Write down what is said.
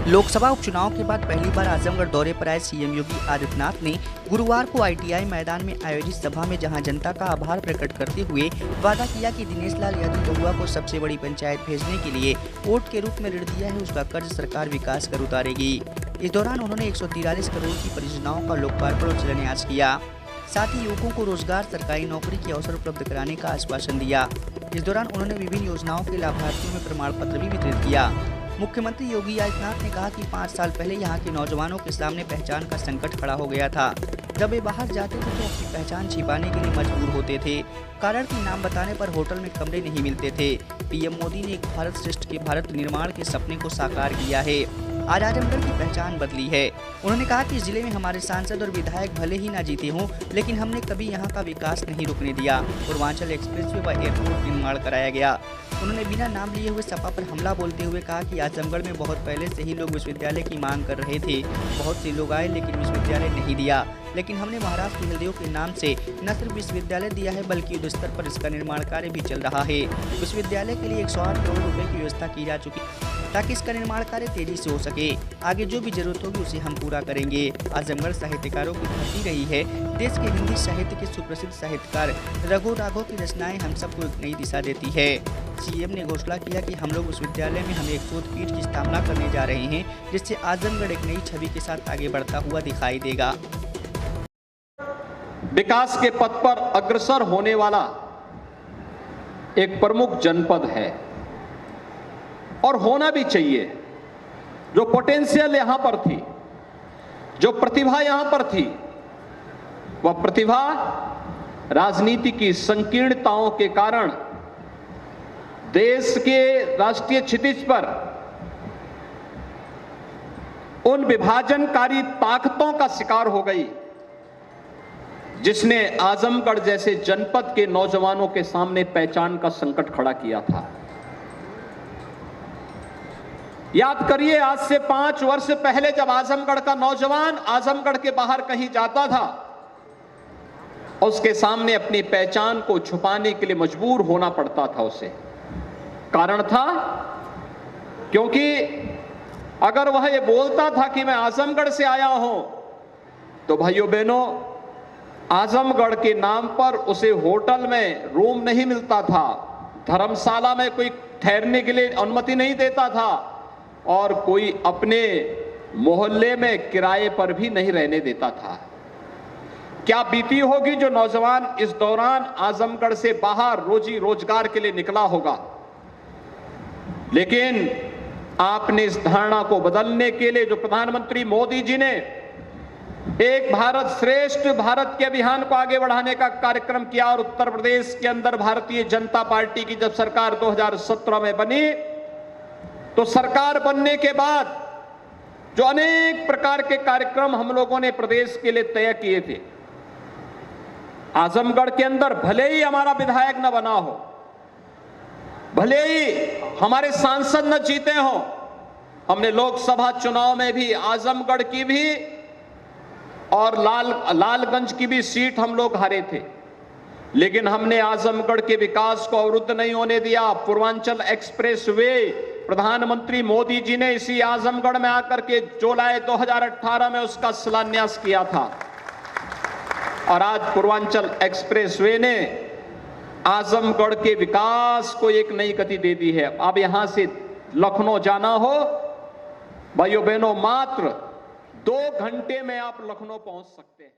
लोकसभा उपचुनाव के बाद पहली बार आजमगढ़ दौरे पर आए सीएम योगी आदित्यनाथ ने गुरुवार को आईटीआई मैदान में आयोजित सभा में जहां जनता का आभार प्रकट करते हुए वादा किया कि दिनेश लाल यादव बहुआ को सबसे बड़ी पंचायत भेजने के लिए वोट के रूप में ऋण दिया है, उसका कर्ज सरकार विकास कर उतारेगी। इस दौरान उन्होंने 143 करोड़ की परियोजनाओं का लोकार्पण और शिलान्यास किया। साथ ही युवकों को रोजगार, सरकारी नौकरी के अवसर उपलब्ध कराने का आश्वासन दिया। इस दौरान उन्होंने विभिन्न योजनाओं के लाभार्थियों में प्रमाण पत्र भी वितरित किया। मुख्यमंत्री योगी आदित्यनाथ ने कहा कि 5 साल पहले यहाँ के नौजवानों के सामने पहचान का संकट खड़ा हो गया था। जब वे बाहर जाते थे तो अपनी पहचान छिपाने के लिए मजबूर होते थे, कारण कि नाम बताने पर होटल में कमरे नहीं मिलते थे। पीएम मोदी ने एक भारत श्रेष्ठ के भारत निर्माण के सपने को साकार किया है। आज आजमगढ़ की पहचान बदली है। उन्होंने कहा कि जिले में हमारे सांसद और विधायक भले ही ना जीते हों, लेकिन हमने कभी यहाँ का विकास नहीं रुकने दिया। पूर्वांचल एक्सप्रेसवे व एयरपोर्ट निर्माण कराया गया। उन्होंने बिना नाम लिए हुए सपा पर हमला बोलते हुए कहा कि आजमगढ़ में बहुत पहले से ही लोग विश्वविद्यालय की मांग कर रहे थे। बहुत से लोग आए लेकिन विश्वविद्यालय नहीं दिया, लेकिन हमने महाराष्ट्र के हृदयों के नाम से न सिर्फ विश्वविद्यालय दिया है बल्कि युद्ध स्तर पर इसका निर्माण कार्य भी चल रहा है। विश्वविद्यालय के लिए 108 करोड़ रुपए की व्यवस्था की जा चुकी ताकि इसका निर्माण कार्य तेजी से हो सके। आगे जो भी जरूरत होगी उसे हम पूरा करेंगे। आजमगढ़ साहित्यकारों की धरती रही है। देश के हिंदी साहित्य के सुप्रसिद्ध साहित्यकार रघु राघव की रचनाएं हम सबको एक नई दिशा देती है। सीएम ने घोषणा किया कि हम लोग विश्वविद्यालय में हम एक शोध पीठ की स्थापना करने जा रहे हैं, जिससे आजमगढ़ एक नई छवि के साथ आगे बढ़ता हुआ दिखाई देगा। विकास के पथ पर अग्रसर होने वाला एक प्रमुख जनपद है और होना भी चाहिए। जो पोटेंशियल यहां पर थी, जो प्रतिभा यहां पर थी, वह प्रतिभा राजनीति की संकीर्णताओं के कारण देश के राष्ट्रीय क्षितिज पर उन विभाजनकारी ताकतों का शिकार हो गई, जिसने आजमगढ़ जैसे जनपद के नौजवानों के सामने पहचान का संकट खड़ा किया था। याद करिए, आज से 5 वर्ष पहले जब आजमगढ़ का नौजवान आजमगढ़ के बाहर कहीं जाता था, उसके सामने अपनी पहचान को छुपाने के लिए मजबूर होना पड़ता था उसे। कारण था क्योंकि अगर वह ये बोलता था कि मैं आजमगढ़ से आया हूं, तो भाइयों बहनों, आजमगढ़ के नाम पर उसे होटल में रूम नहीं मिलता था, धर्मशाला में कोई ठहरने के लिए अनुमति नहीं देता था और कोई अपने मोहल्ले में किराए पर भी नहीं रहने देता था। क्या बीती होगी जो नौजवान इस दौरान आजमगढ़ से बाहर रोजी रोजगार के लिए निकला होगा। लेकिन आपने इस धारणा को बदलने के लिए जो प्रधानमंत्री मोदी जी ने एक भारत श्रेष्ठ भारत के अभियान को आगे बढ़ाने का कार्यक्रम किया और उत्तर प्रदेश के अंदर भारतीय जनता पार्टी की जब सरकार 2017 में बनी, तो सरकार बनने के बाद जो अनेक प्रकार के कार्यक्रम हम लोगों ने प्रदेश के लिए तय किए थे, आजमगढ़ के अंदर भले ही हमारा विधायक न बना हो, भले ही हमारे सांसद न जीते हो, हमने लोकसभा चुनाव में भी आजमगढ़ की भी और लालगंज की भी सीट हम लोग हारे थे, लेकिन हमने आजमगढ़ के विकास को अवरुद्ध नहीं होने दिया। पूर्वांचल एक्सप्रेसवे प्रधानमंत्री मोदी जी ने इसी आजमगढ़ में आकर के जुलाई 2018 में उसका शिलान्यास किया था और आज पूर्वांचल एक्सप्रेसवे ने आजमगढ़ के विकास को एक नई गति दे दी है। अब यहां से लखनऊ जाना हो, भाइयों बहनों, मात्र 2 घंटे में आप लखनऊ पहुंच सकते हैं।